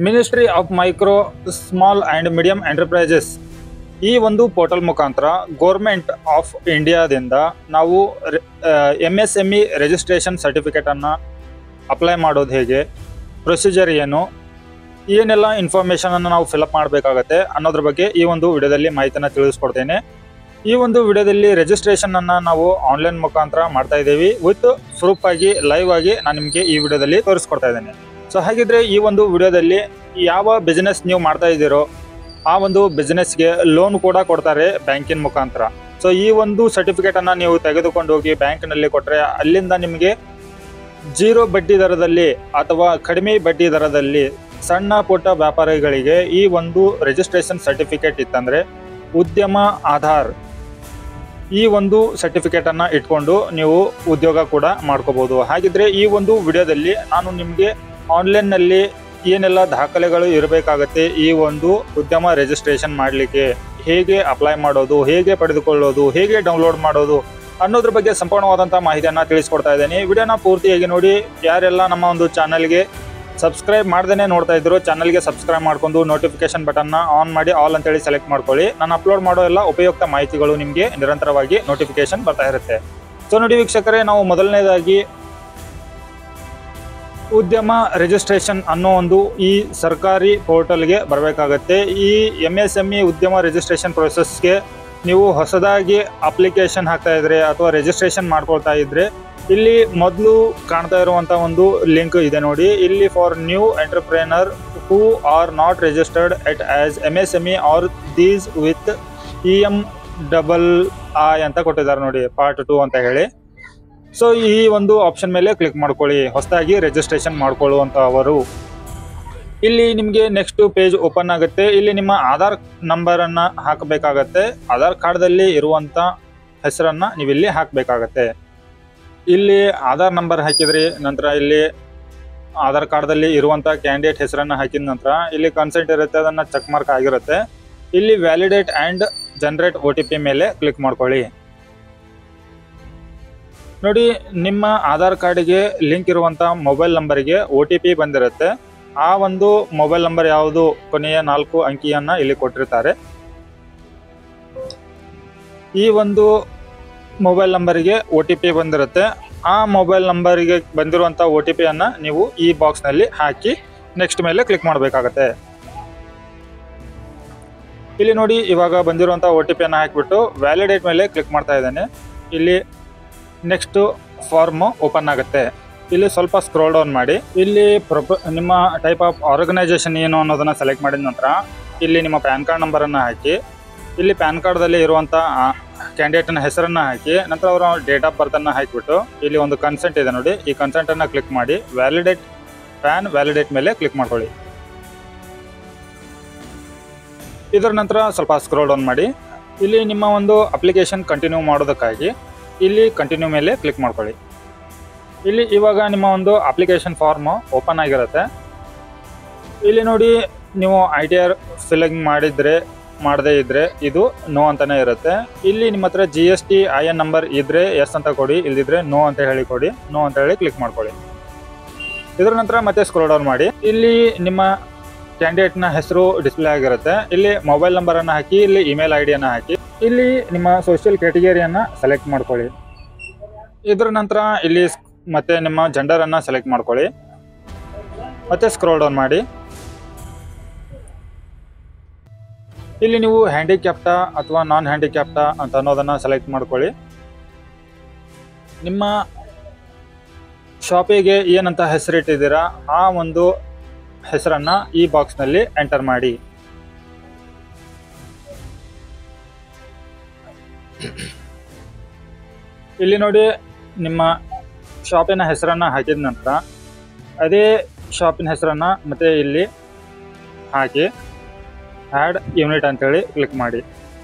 Ministry of micro small and medium enterprises ಈ ಒಂದು portal ಮುಖಾಂತರ ಗೋರ್ಮೆಂಟ್ ಆಫ್ ಇಂಡಿಯಾದಿಂದ ನಾವು MSME ರಿಜಿಸ್ಟ್ರೇಷನ್ ಸರ್ಟಿಫಿಕೇಟನ್ನು ಅಪ್ಲೈ ಮಾಡೋದು ಹೇಗೆ, ಪ್ರೊಸೀಜರ್ ಏನು, ಏನೆಲ್ಲ ಇನ್ಫಾರ್ಮೇಷನನ್ನು ನಾವು ಫಿಲಪ್ ಮಾಡಬೇಕಾಗತ್ತೆ ಅನ್ನೋದ್ರ ಬಗ್ಗೆ ಈ ಒಂದು ವಿಡಿಯೋದಲ್ಲಿ ಮಾಹಿತಿಯನ್ನು ತಿಳಿಸ್ಕೊಡ್ತೇನೆ. ಈ ಒಂದು ವಿಡಿಯೋದಲ್ಲಿ ರಿಜಿಸ್ಟ್ರೇಷನನ್ನು ನಾವು ಆನ್ಲೈನ್ ಮುಖಾಂತರ ಮಾಡ್ತಾ ಇದ್ದೀವಿ ವಿತ್ ಪ್ರೂಫ್ ಆಗಿ ಲೈವ್ ಆಗಿ ನಾನು ನಿಮಗೆ ಈ ವಿಡಿಯೋದಲ್ಲಿ ತೋರಿಸ್ಕೊಡ್ತಾ ಇದ್ದೇನೆ. ಸೊ ಹಾಗಿದ್ರೆ ಈ ಒಂದು ವಿಡಿಯೋದಲ್ಲಿ ಯಾವ ಬಿಸ್ನೆಸ್ ನೀವು ಮಾಡ್ತಾ ಇದ್ದೀರೋ ಆ ಒಂದು ಬಿಸ್ನೆಸ್ಗೆ ಲೋನ್ ಕೂಡ ಕೊಡ್ತಾರೆ ಬ್ಯಾಂಕಿನ ಮುಖಾಂತರ. ಸೊ ಈ ಒಂದು ಸರ್ಟಿಫಿಕೇಟನ್ನು ನೀವು ತೆಗೆದುಕೊಂಡು ಹೋಗಿ ಬ್ಯಾಂಕ್ನಲ್ಲಿ ಕೊಟ್ಟರೆ ಅಲ್ಲಿಂದ ನಿಮಗೆ 0 ಬಡ್ಡಿ ದರದಲ್ಲಿ ಅಥವಾ ಕಡಿಮೆ ಬಡ್ಡಿ ದರದಲ್ಲಿ ಸಣ್ಣ ಪುಟ್ಟ ವ್ಯಾಪಾರಿಗಳಿಗೆ ಈ ಒಂದು ರಿಜಿಸ್ಟ್ರೇಷನ್ ಸರ್ಟಿಫಿಕೇಟ್ ಇತ್ತಂದರೆ ಉದ್ಯಮ ಆಧಾರ್ ಈ ಒಂದು ಸರ್ಟಿಫಿಕೇಟನ್ನು ಇಟ್ಕೊಂಡು ನೀವು ಉದ್ಯೋಗ ಕೂಡ ಮಾಡ್ಕೋಬೋದು. ಹಾಗಿದ್ರೆ ಈ ಒಂದು ವಿಡಿಯೋದಲ್ಲಿ ನಾನು ನಿಮಗೆ ಆನ್ಲೈನ್ನಲ್ಲಿ ಏನೆಲ್ಲ ದಾಖಲೆಗಳು ಇರಬೇಕಾಗತ್ತೆ, ಈ ಒಂದು ಉದ್ಯಮ ರಿಜಿಸ್ಟ್ರೇಷನ್ ಮಾಡಲಿಕ್ಕೆ ಹೇಗೆ ಅಪ್ಲೈ ಮಾಡೋದು, ಹೇಗೆ ಪಡೆದುಕೊಳ್ಳೋದು, ಹೇಗೆ ಡೌನ್ಲೋಡ್ ಮಾಡೋದು ಅನ್ನೋದ್ರ ಬಗ್ಗೆ ಸಂಪೂರ್ಣವಾದಂಥ ಮಾಹಿತಿಯನ್ನು ತಿಳಿಸ್ಕೊಡ್ತಾ ಇದ್ದೀನಿ. ವಿಡಿಯೋನ ಪೂರ್ತಿಯಾಗಿ ನೋಡಿ. ಯಾರೆಲ್ಲ ನಮ್ಮ ಒಂದು ಚಾನಲ್ಗೆ ಸಬ್ಸ್ಕ್ರೈಬ್ ಮಾಡ್ದೇ ನೋಡ್ತಾ ಇದ್ರು ಚಾನಲ್ಗೆ ಸಬ್ಸ್ಕ್ರೈಬ್ ಮಾಡ್ಕೊಂಡು ನೋಟಿಫಿಕೇಶನ್ ಬಟನ್ನ ಆನ್ ಮಾಡಿ ಆಲ್ ಅಂತೇಳಿ ಸೆಲೆಕ್ಟ್ ಮಾಡ್ಕೊಳ್ಳಿ. ನಾನು ಅಪ್ಲೋಡ್ ಮಾಡೋ ಎಲ್ಲ ಉಪಯುಕ್ತ ಮಾಹಿತಿಗಳು ನಿಮಗೆ ನಿರಂತರವಾಗಿ ನೋಟಿಫಿಕೇಶನ್ ಬರ್ತಾ ಇರುತ್ತೆ. ಸೊ ನೋಡಿ ವೀಕ್ಷಕರೇ, ನಾವು ಮೊದಲನೇದಾಗಿ ಉದ್ಯಮ ರಿಜಿಸ್ಟ್ರೇಷನ್ ಅನ್ನೋ ಒಂದು ಈ ಸರ್ಕಾರಿ ಪೋರ್ಟಲ್ಗೆ ಬರಬೇಕಾಗತ್ತೆ. ಈ MSME ಉದ್ಯಮ ರಿಜಿಸ್ಟ್ರೇಷನ್ ಪ್ರೊಸೆಸ್ಗೆ ನೀವು ಹೊಸದಾಗಿ ಅಪ್ಲಿಕೇಶನ್ ಹಾಕ್ತಾ ಇದ್ರೆ ಅಥವಾ ರಿಜಿಸ್ಟ್ರೇಷನ್ ಮಾಡ್ಕೊಳ್ತಾ ಇದ್ರೆ ಇಲ್ಲಿ ಮೊದಲು ಕಾಣ್ತಾ ಇರುವಂಥ ಒಂದು ಲಿಂಕ್ ಇದೆ ನೋಡಿ. ಇಲ್ಲಿ for new entrepreneur who are not registered at as MSME are these with EMII ಅಂತ ಕೊಟ್ಟಿದ್ದಾರೆ ನೋಡಿ, ಪಾರ್ಟ್ 2 ಅಂತ ಹೇಳಿ. ಸೊ ಈ ಒಂದು ಆಪ್ಷನ್ ಮೇಲೆ ಕ್ಲಿಕ್ ಮಾಡ್ಕೊಳ್ಳಿ, ಹೊಸದಾಗಿ ರಿಜಿಸ್ಟ್ರೇಷನ್ ಮಾಡ್ಕೊಳ್ಳುವಂಥವರು. ಇಲ್ಲಿ ನಿಮಗೆ ನೆಕ್ಸ್ಟ್ ಪೇಜ್ ಓಪನ್ ಆಗುತ್ತೆ. ಇಲ್ಲಿ ನಿಮ್ಮ ಆಧಾರ್ ನಂಬರನ್ನು ಹಾಕಬೇಕಾಗತ್ತೆ. ಆಧಾರ್ ಕಾರ್ಡ್ದಲ್ಲಿ ಇರುವಂಥ ಹೆಸರನ್ನು ನೀವಿಲ್ಲಿ ಹಾಕಬೇಕಾಗತ್ತೆ. ಇಲ್ಲಿ ಆಧಾರ್ ನಂಬರ್ ಹಾಕಿದ್ರಿ ನಂತರ ಇಲ್ಲಿ ಆಧಾರ್ ಕಾರ್ಡ್ದಲ್ಲಿ ಇರುವಂಥ ಕ್ಯಾಂಡಿಡೇಟ್ ಹೆಸರನ್ನು ಹಾಕಿದ ನಂತರ ಇಲ್ಲಿ ಕನ್ಸೆಂಟ್ ಇರುತ್ತೆ, ಅದನ್ನು ಚೆಕ್ ಮಾರ್ಕ್ ಆಗಿರುತ್ತೆ. ಇಲ್ಲಿ ವ್ಯಾಲಿಡೇಟ್ ಆ್ಯಂಡ್ ಜನರೇಟ್ OTP ಮೇಲೆ ಕ್ಲಿಕ್ ಮಾಡ್ಕೊಳ್ಳಿ. ನೋಡಿ, ನಿಮ್ಮ ಆಧಾರ್ ಕಾರ್ಡಿಗೆ ಲಿಂಕ್ ಇರುವಂಥ ಮೊಬೈಲ್ ನಂಬರಿಗೆ OTP ಬಂದಿರುತ್ತೆ. ಆ ಒಂದು ಮೊಬೈಲ್ ನಂಬರ್ ಯಾವುದು, ಕೊನೆಯ 4 ಅಂಕಿಯನ್ನು ಇಲ್ಲಿ ಕೊಟ್ಟಿರ್ತಾರೆ. ಈ ಒಂದು ಮೊಬೈಲ್ ನಂಬರಿಗೆ OTP ಬಂದಿರುತ್ತೆ. ಆ ಮೊಬೈಲ್ ನಂಬರಿಗೆ ಬಂದಿರುವಂಥ OTPಯನ್ನು ನೀವು ಈ ಬಾಕ್ಸ್ನಲ್ಲಿ ಹಾಕಿ ನೆಕ್ಸ್ಟ್ ಮೇಲೆ ಕ್ಲಿಕ್ ಮಾಡಬೇಕಾಗತ್ತೆ. ಇಲ್ಲಿ ನೋಡಿ, ಇವಾಗ ಬಂದಿರುವಂಥ OTPಯನ್ನು ಹಾಕಿಬಿಟ್ಟು ವ್ಯಾಲಿಡೇಟ್ ಮೇಲೆ ಕ್ಲಿಕ್ ಮಾಡ್ತಾ ಇದ್ದೇನೆ. ಇಲ್ಲಿ ನೆಕ್ಸ್ಟ್ ಫಾರ್ಮ್ ಓಪನ್ ಆಗುತ್ತೆ. ಇಲ್ಲಿ ಸ್ವಲ್ಪ ಸ್ಕ್ರೋಲ್ ಡೌನ್ ಮಾಡಿ. ಇಲ್ಲಿ ನಿಮ್ಮ ಟೈಪ್ ಆಫ್ ಆರ್ಗನೈಸೇಷನ್ ಏನು ಅನ್ನೋದನ್ನು ಸೆಲೆಕ್ಟ್ ಮಾಡಿದ ನಂತರ ಇಲ್ಲಿ ನಿಮ್ಮ ಪ್ಯಾನ್ ಕಾರ್ಡ್ ನಂಬರನ್ನು ಹಾಕಿ, ಇಲ್ಲಿ ಪ್ಯಾನ್ ಕಾರ್ಡ್ದಲ್ಲಿ ಇರುವಂಥ ಕ್ಯಾಂಡಿಡೇಟ್ನ ಹೆಸರನ್ನು ಹಾಕಿ, ನಂತರ ಅವರ ಡೇಟ್ ಆಫ್ ಬರ್ತನ್ನು ಹಾಕಿಬಿಟ್ಟು ಇಲ್ಲಿ ಒಂದು ಕನ್ಸೆಂಟ್ ಇದೆ ನೋಡಿ, ಈ ಕನ್ಸೆಂಟನ್ನು ಕ್ಲಿಕ್ ಮಾಡಿ ವ್ಯಾಲಿಡೇಟ್ ಮೇಲೆ ಕ್ಲಿಕ್ ಮಾಡ್ಕೊಳ್ಳಿ. ಇದರ ನಂತರ ಸ್ವಲ್ಪ ಸ್ಕ್ರೋಲ್ ಡೌನ್ ಮಾಡಿ. ಇಲ್ಲಿ ನಿಮ್ಮ ಒಂದು ಅಪ್ಲಿಕೇಶನ್ ಕಂಟಿನ್ಯೂ ಮಾಡೋದಕ್ಕಾಗಿ ಇಲ್ಲಿ ಕಂಟಿನ್ಯೂ ಮೇಲೆ ಕ್ಲಿಕ್ ಮಾಡ್ಕೊಳ್ಳಿ. ಇಲ್ಲಿ ಇವಾಗ ನಿಮ್ಮ ಒಂದು ಅಪ್ಲಿಕೇಶನ್ ಫಾರ್ಮ್ ಓಪನ್ ಆಗಿರುತ್ತೆ. ಇಲ್ಲಿ ನೋಡಿ, ನೀವು ITR ಫಿಲ್ಲಿಂಗ್ ಮಾಡದೇ ಇದ್ದರೆ ಇದು ನೋ ಅಂತಲೇ ಇರುತ್ತೆ. ಇಲ್ಲಿ ನಿಮ್ಮ ಹತ್ರ GSTIN ನಂಬರ್ ಇದ್ದರೆ ಎಸ್ ಅಂತ ಕೊಡಿ, ಇಲ್ದಿದ್ರೆ ನೋ ಅಂತ ಹೇಳಿ ಕೊಡಿ. ನೋ ಅಂತ ಹೇಳಿ ಕ್ಲಿಕ್ ಮಾಡ್ಕೊಳ್ಳಿ. ಇದರ ನಂತರ ಮತ್ತೆ ಸ್ಕ್ರೋಲ್ ಡೌನ್ ಮಾಡಿ. ಇಲ್ಲಿ ನಿಮ್ಮ ಕ್ಯಾಂಡಿಡೇಟ್ನ ಹೆಸರು ಡಿಸ್ಪ್ಲೇ ಆಗಿರುತ್ತೆ. ಇಲ್ಲಿ ಮೊಬೈಲ್ ನಂಬರನ್ನು ಹಾಕಿ, ಇಲ್ಲಿ ಇಮೇಲ್ ID ಹಾಕಿ, ಇಲ್ಲಿ ನಿಮ್ಮ ಸೋಷಿಯಲ್ ಕ್ಯಾಟಗರಿಯನ್ನು ಸೆಲೆಕ್ಟ್ ಮಾಡ್ಕೊಳ್ಳಿ. ಇದರ ನಂತರ ಇಲ್ಲಿ ಮತ್ತೆ ನಿಮ್ಮ ಜೆಂಡರನ್ನು ಸೆಲೆಕ್ಟ್ ಮಾಡ್ಕೊಳ್ಳಿ. ಮತ್ತೆ ಸ್ಕ್ರೋಲ್ ಡೌನ್ ಮಾಡಿ. ಇಲ್ಲಿ ನೀವು ಹ್ಯಾಂಡಿಕ್ಯಾಪ್ಟಾ ಅಥವಾ ನಾನ್ ಹ್ಯಾಂಡಿಕ್ಯಾಪ್ಟಾ ಅಂತ ಅನ್ನೋದನ್ನು ಸೆಲೆಕ್ಟ್ ಮಾಡ್ಕೊಳ್ಳಿ. ನಿಮ್ಮ ಶಾಪಿಗೆ ಏನಂತ ಹೆಸರಿಟ್ಟಿದ್ದೀರಾ ಆ ಒಂದು ಹೆಸರನ್ನು ಈ ಬಾಕ್ಸ್ನಲ್ಲಿ ಎಂಟರ್ ಮಾಡಿ. ಇಲ್ಲಿ ನೋಡಿ, ನಿಮ್ಮ ಶಾಪಿನ ಹೆಸರನ್ನು ಹಾಕಿದ ನಂತರ ಅದೇ ಶಾಪಿನ ಹೆಸರನ್ನು ಮತ್ತೆ ಇಲ್ಲಿ ಹಾಕಿ ಆ್ಯಡ್ ಯೂನಿಟ್ ಅಂತೇಳಿ ಕ್ಲಿಕ್ ಮಾಡಿ.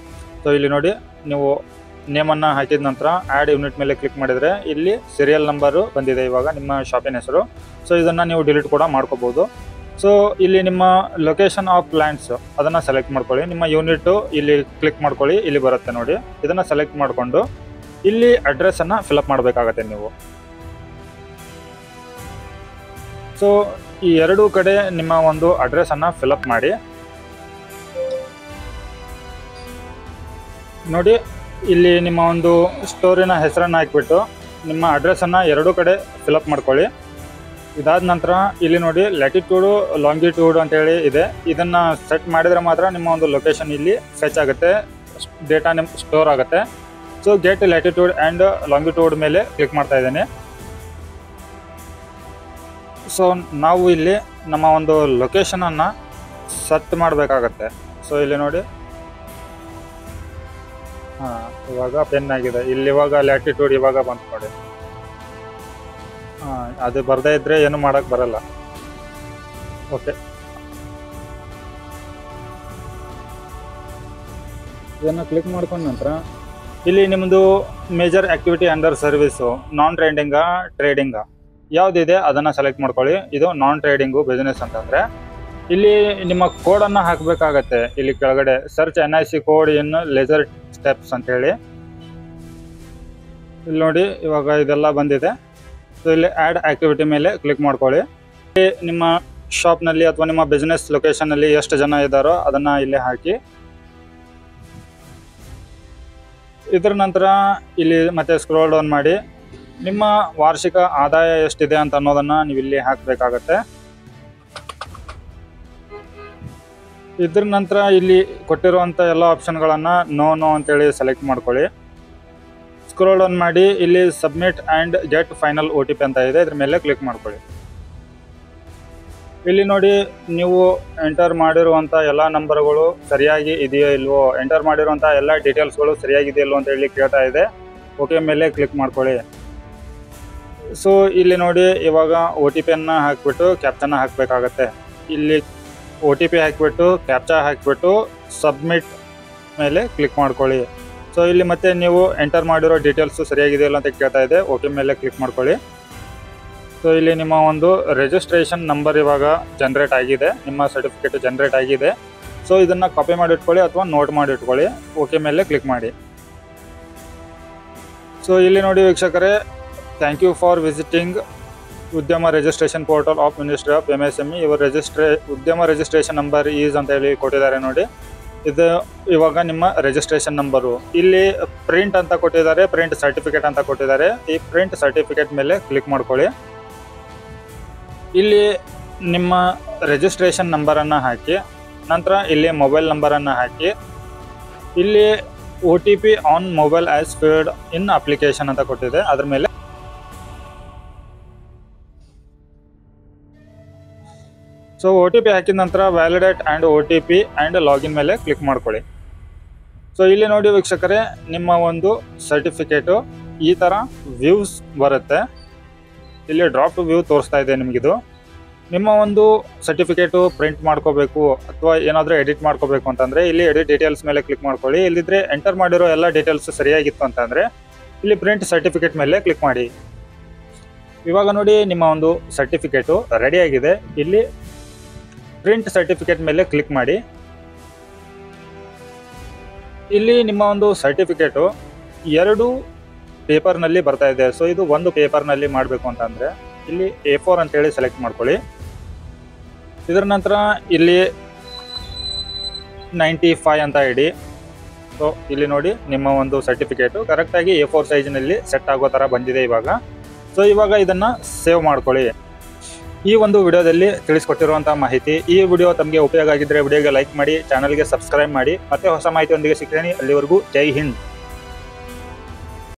ಸೊ ಇಲ್ಲಿ ನೋಡಿ, ನೀವು ನೇಮನ್ನು ಹಾಕಿದ ನಂತರ ಆ್ಯಡ್ ಯೂನಿಟ್ ಮೇಲೆ ಕ್ಲಿಕ್ ಮಾಡಿದರೆ ಇಲ್ಲಿ ಸೀರಿಯಲ್ ನಂಬರು ಬಂದಿದೆ ಇವಾಗ ನಿಮ್ಮ ಶಾಪಿನ ಹೆಸರು. ಸೊ ಇದನ್ನು ನೀವು ಡಿಲೀಟ್ ಕೂಡ ಮಾಡ್ಕೋಬೋದು. ಸೊ ಇಲ್ಲಿ ನಿಮ್ಮ ಲೊಕೇಶನ್ ಆಫ್ ಪ್ಲಾಂಟ್ಸ್ ಅದನ್ನು ಸೆಲೆಕ್ಟ್ ಮಾಡ್ಕೊಳ್ಳಿ. ನಿಮ್ಮ ಯೂನಿಟು ಇಲ್ಲಿ ಕ್ಲಿಕ್ ಮಾಡ್ಕೊಳ್ಳಿ, ಇಲ್ಲಿ ಬರುತ್ತೆ ನೋಡಿ. ಇದನ್ನು ಸೆಲೆಕ್ಟ್ ಮಾಡಿಕೊಂಡು ಇಲ್ಲಿ ಅಡ್ರೆಸ್ಸನ್ನು ಫಿಲಪ್ ಮಾಡಬೇಕಾಗತ್ತೆ ನೀವು. ಸೊ ಈ ಎರಡೂ ಕಡೆ ನಿಮ್ಮ ಒಂದು ಅಡ್ರೆಸ್ಸನ್ನು ಫಿಲಪ್ ಮಾಡಿ. ನೋಡಿ, ಇಲ್ಲಿ ನಿಮ್ಮ ಒಂದು ಸ್ಟೋರಿನ ಹೆಸರನ್ನು ಹಾಕಿಬಿಟ್ಟು ನಿಮ್ಮ ಅಡ್ರೆಸ್ಸನ್ನು ಎರಡೂ ಕಡೆ ಫಿಲಪ್ ಮಾಡ್ಕೊಳ್ಳಿ. ಇದಾದ ನಂತರ ಇಲ್ಲಿ ನೋಡಿ ಲ್ಯಾಟಿಟ್ಯೂಡು ಲಾಂಗಿಟ್ಯೂಡ್ ಅಂತೇಳಿ ಇದೆ. ಇದನ್ನು ಸೆಟ್ ಮಾಡಿದರೆ ಮಾತ್ರ ನಿಮ್ಮ ಒಂದು ಲೊಕೇಶನ್ ಇಲ್ಲಿ ಫೆಚ್ ಆಗುತ್ತೆ, ಡೇಟಾ ನಿಮ್ಮ ಸ್ಟೋರ್ ಆಗುತ್ತೆ. So get latitude and longitude ಮೇಲೆ ಕ್ಲಿಕ್ ಮಾಡ್ತಾ ಇದ್ದೇನೆ. ಸೊ ನಾವು ಇಲ್ಲಿ ನಮ್ಮ ಒಂದು ಲೊಕೇಶನನ್ನು ಸೆಟ್ ಮಾಡಬೇಕಾಗತ್ತೆ. ಸೊ ಇಲ್ಲಿ ನೋಡಿ, ಹಾಂ, ಇವಾಗ ಪೆನ್ ಆಗಿದೆ. ಇಲ್ಲಿ ಇವಾಗ ಲ್ಯಾಟಿಟ್ಯೂಡ್ ಇವಾಗ ಬಂತು ನೋಡಿ. ಹಾಂ, ಅದು ಬರದೇ ಇದ್ದರೆ ಏನು ಮಾಡೋಕ್ಕೆ ಬರಲ್ಲ. ಓಕೆ, ಇದನ್ನು ಕ್ಲಿಕ್ ಮಾಡ್ಕೊಂಡ ನಂತರ ಇಲ್ಲಿ ನಿಮ್ಮದು ಮೇಜರ್ ಆ್ಯಕ್ಟಿವಿಟಿ ಅಂಡರ್ ಸರ್ವಿಸು ನಾನ್ ಟ್ರೇಡಿಂಗಾ ಟ್ರೇಡಿಂಗಾ ಯಾವುದಿದೆ ಅದನ್ನು ಸೆಲೆಕ್ಟ್ ಮಾಡ್ಕೊಳ್ಳಿ. ಇದು ನಾನ್ ಟ್ರೇಡಿಂಗು ಬಿಸ್ನೆಸ್ ಅಂತಂದರೆ ಇಲ್ಲಿ ನಿಮ್ಮ ಕೋಡನ್ನು ಹಾಕಬೇಕಾಗತ್ತೆ. ಇಲ್ಲಿ ಕೆಳಗಡೆ ಸರ್ಚ್ NIC ಕೋಡ್ ಇನ್ ಲೇಸರ್ ಸ್ಟೆಪ್ಸ್ ಅಂತೇಳಿ ಇಲ್ಲಿ ನೋಡಿ, ಇವಾಗ ಇದೆಲ್ಲ ಬಂದಿದೆ. ಸೊ ಇಲ್ಲಿ ಆ್ಯಡ್ ಆ್ಯಕ್ಟಿವಿಟಿ ಮೇಲೆ ಕ್ಲಿಕ್ ಮಾಡ್ಕೊಳ್ಳಿ. ನಿಮ್ಮ ಶಾಪ್ನಲ್ಲಿ ಅಥವಾ ನಿಮ್ಮ ಬಿಸ್ನೆಸ್ ಲೊಕೇಶನಲ್ಲಿ ಎಷ್ಟು ಜನ ಇದ್ದಾರೋ ಅದನ್ನು ಇಲ್ಲಿ ಹಾಕಿ. ಇದರ ನಂತರ ಇಲ್ಲಿ ಮತ್ತೆ ಸ್ಕ್ರೋಲ್ ಡೌನ್ ಮಾಡಿ ನಿಮ್ಮ ವಾರ್ಷಿಕ ಆದಾಯ ಎಷ್ಟಿದೆ ಅಂತ ಅನ್ನೋದನ್ನು ನೀವು ಇಲ್ಲಿ ಹಾಕಬೇಕಾಗತ್ತೆ. ಇದ್ರ ನಂತರ ಇಲ್ಲಿ ಕೊಟ್ಟಿರುವಂಥ ಎಲ್ಲ ಆಪ್ಷನ್ಗಳನ್ನು ನೋ ಅಂತೇಳಿ ಸೆಲೆಕ್ಟ್ ಮಾಡ್ಕೊಳ್ಳಿ. ಸ್ಕ್ರೋಲ್ ಡೌನ್ ಮಾಡಿ ಇಲ್ಲಿ submit and get final OTP ಅಂತ ಇದೆ, ಇದ್ರ ಮೇಲೆ ಕ್ಲಿಕ್ ಮಾಡ್ಕೊಳ್ಳಿ. ಇಲ್ಲಿ ನೋಡಿ, ನೀವು ಎಂಟರ್ ಮಾಡಿರುವಂಥ ಎಲ್ಲ ನಂಬರ್ಗಳು ಸರಿಯಾಗಿ ಇದೆಯೋ ಇಲ್ವೋ, ಎಂಟರ್ ಮಾಡಿರುವಂಥ ಎಲ್ಲ ಡೀಟೇಲ್ಸ್ಗಳು ಸರಿಯಾಗಿದೆಯಲ್ವೋ ಅಂತ ಹೇಳಿ ಕೇಳ್ತಾ ಇದೆ. ಓಕೆ ಮೇಲೆ ಕ್ಲಿಕ್ ಮಾಡ್ಕೊಳ್ಳಿ. ಸೊ ಇಲ್ಲಿ ನೋಡಿ, ಇವಾಗ OTPಯನ್ನು ಹಾಕಿಬಿಟ್ಟು ಕ್ಯಾಪ್ಚನ್ನ ಹಾಕಬೇಕಾಗತ್ತೆ. ಇಲ್ಲಿ OTP ಹಾಕಿಬಿಟ್ಟು ಕ್ಯಾಪ್ಚಾ ಹಾಕಿಬಿಟ್ಟು ಸಬ್ಮಿಟ್ ಮೇಲೆ ಕ್ಲಿಕ್ ಮಾಡ್ಕೊಳ್ಳಿ. ಸೊ ಇಲ್ಲಿ ಮತ್ತೆ ನೀವು ಎಂಟರ್ ಮಾಡಿರೋ ಡೀಟೇಲ್ಸು ಸರಿಯಾಗಿದೆಯಲ್ಲ ಅಂತ ಕೇಳ್ತಾ ಇದೆ. ಓಕೆ ಮೇಲೆ ಕ್ಲಿಕ್ ಮಾಡ್ಕೊಳ್ಳಿ. ಸೊ ಇಲ್ಲಿ ನಿಮ್ಮ ಒಂದು ರಿಜಿಸ್ಟ್ರೇಷನ್ ನಂಬರ್ ಇವಾಗ ಜನ್ರೇಟ್ ಆಗಿದೆ, ನಿಮ್ಮ ಸರ್ಟಿಫಿಕೇಟ್ ಜನ್ರೇಟ್ ಆಗಿದೆ. ಸೊ ಇದನ್ನು ಕಾಪಿ ಮಾಡಿ ಇಟ್ಕೊಳ್ಳಿ ಅಥವಾ ನೋಟ್ ಮಾಡಿ ಇಟ್ಕೊಳ್ಳಿ. ಓಕೆ ಮೇಲೆ ಕ್ಲಿಕ್ ಮಾಡಿ. ಸೊ ಇಲ್ಲಿ ನೋಡಿ ವೀಕ್ಷಕರೇ, ಥ್ಯಾಂಕ್ ಯು ಫಾರ್ ವಿಸಿಟಿಂಗ್ ಉದ್ಯಮ registration portal of ministry of MSME. ಇವರ ಉದ್ಯಮ ರಿಜಿಸ್ಟ್ರೇಷನ್ ನಂಬರ್ ಈಸ್ ಅಂತ ಹೇಳಿ ಕೊಟ್ಟಿದ್ದಾರೆ ನೋಡಿ. ಇದು ಇವಾಗ ನಿಮ್ಮ ರಿಜಿಸ್ಟ್ರೇಷನ್ ನಂಬರು. ಇಲ್ಲಿ ಪ್ರಿಂಟ್ ಅಂತ ಕೊಟ್ಟಿದ್ದಾರೆ, ಪ್ರಿಂಟ್ ಸರ್ಟಿಫಿಕೇಟ್ ಅಂತ ಕೊಟ್ಟಿದ್ದಾರೆ. ಈ ಪ್ರಿಂಟ್ ಸರ್ಟಿಫಿಕೇಟ್ ಮೇಲೆ ಕ್ಲಿಕ್ ಮಾಡ್ಕೊಳ್ಳಿ. ಇಲ್ಲಿ ನಿಮ್ಮ ರಿಜಿಸ್ಟ್ರೇಷನ್ ನಂಬರನ್ನು ಹಾಕಿ, ನಂತರ ಇಲ್ಲಿ ಮೊಬೈಲ್ ನಂಬರನ್ನು ಹಾಕಿ, ಇಲ್ಲಿ OTP on mobile as field in application ಅಂತ ಕೊಟ್ಟಿದೆ, ಅದ್ರ ಮೇಲೆ ಸೊ OTP ಹಾಕಿದ ನಂತರ validate and OTP and login ಮೇಲೆ ಕ್ಲಿಕ್ ಮಾಡ್ಕೊಳ್ಳಿ. ಸೊ ಇಲ್ಲಿ ನೋಡಿ ವೀಕ್ಷಕರೇ, ನಿಮ್ಮ ಒಂದು ಸರ್ಟಿಫಿಕೇಟು ಈ ಥರ ವ್ಯೂಸ್ ಬರುತ್ತೆ. ಇಲ್ಲಿ ಡ್ರಾಪ್ ಟು ವ್ಯೂ ತೋರಿಸ್ತಾ ಇದೆ ನಿಮಗಿದು. ನಿಮ್ಮ ಒಂದು ಸರ್ಟಿಫಿಕೇಟು ಪ್ರಿಂಟ್ ಮಾಡ್ಕೋಬೇಕು ಅಥವಾ ಏನಾದರೂ ಎಡಿಟ್ ಮಾಡ್ಕೋಬೇಕು ಅಂತಂದರೆ ಇಲ್ಲಿ ಎಡಿಟ್ ಡೀಟೇಲ್ಸ್ ಮೇಲೆ ಕ್ಲಿಕ್ ಮಾಡ್ಕೊಳ್ಳಿ. ಇಲ್ಲಿದ್ರೆ ಎಂಟರ್ ಮಾಡಿರೋ ಎಲ್ಲ ಡೀಟೇಲ್ಸ್ ಸರಿಯಾಗಿತ್ತು ಅಂತಂದರೆ ಇಲ್ಲಿ ಪ್ರಿಂಟ್ ಸರ್ಟಿಫಿಕೇಟ್ ಮೇಲೆ ಕ್ಲಿಕ್ ಮಾಡಿ. ಇವಾಗ ನೋಡಿ, ನಿಮ್ಮ ಒಂದು ಸರ್ಟಿಫಿಕೇಟು ರೆಡಿಯಾಗಿದೆ. ಇಲ್ಲಿ ಪ್ರಿಂಟ್ ಸರ್ಟಿಫಿಕೇಟ್ ಮೇಲೆ ಕ್ಲಿಕ್ ಮಾಡಿ. ಇಲ್ಲಿ ನಿಮ್ಮ ಒಂದು ಸರ್ಟಿಫಿಕೇಟು 2 ಪೇಪರ್ನಲ್ಲಿ ಬರ್ತಾ ಇದೆ. ಸೊ ಇದು ಒಂದು ಪೇಪರ್ನಲ್ಲಿ ಮಾಡಬೇಕು ಅಂತಂದರೆ ಇಲ್ಲಿ A4 ಅಂತೇಳಿ ಸೆಲೆಕ್ಟ್ ಮಾಡ್ಕೊಳ್ಳಿ. ಇದರ ನಂತರ ಇಲ್ಲಿ 95 ಅಂತ ಇಡಿ. ಸೊ ಇಲ್ಲಿ ನೋಡಿ, ನಿಮ್ಮ ಒಂದು ಸರ್ಟಿಫಿಕೇಟು ಕರೆಕ್ಟಾಗಿ A4 ಸೈಜ್ನಲ್ಲಿ ಸೆಟ್ ಆಗೋ ಥರ ಬಂದಿದೆ ಇವಾಗ. ಸೊ ಇವಾಗ ಇದನ್ನು ಸೇವ್ ಮಾಡ್ಕೊಳ್ಳಿ. ಈ ಒಂದು ವಿಡಿಯೋದಲ್ಲಿ ತಿಳಿಸ್ಕೊಟ್ಟಿರುವಂಥ ಮಾಹಿತಿ, ಈ ವಿಡಿಯೋ ತಮಗೆ ಉಪಯೋಗ ಆಗಿದ್ದರೆ ವಿಡಿಯೋಗೆ ಲೈಕ್ ಮಾಡಿ, ಚಾನಲ್ಗೆ ಸಬ್ಸ್ಕ್ರೈಬ್ ಮಾಡಿ. ಮತ್ತೆ ಹೊಸ ಮಾಹಿತಿಯೊಂದಿಗೆ ಸಿಗ್ತೀನಿ. ಅಲ್ಲಿವರೆಗೂ ಜೈ ಹಿಂದ್.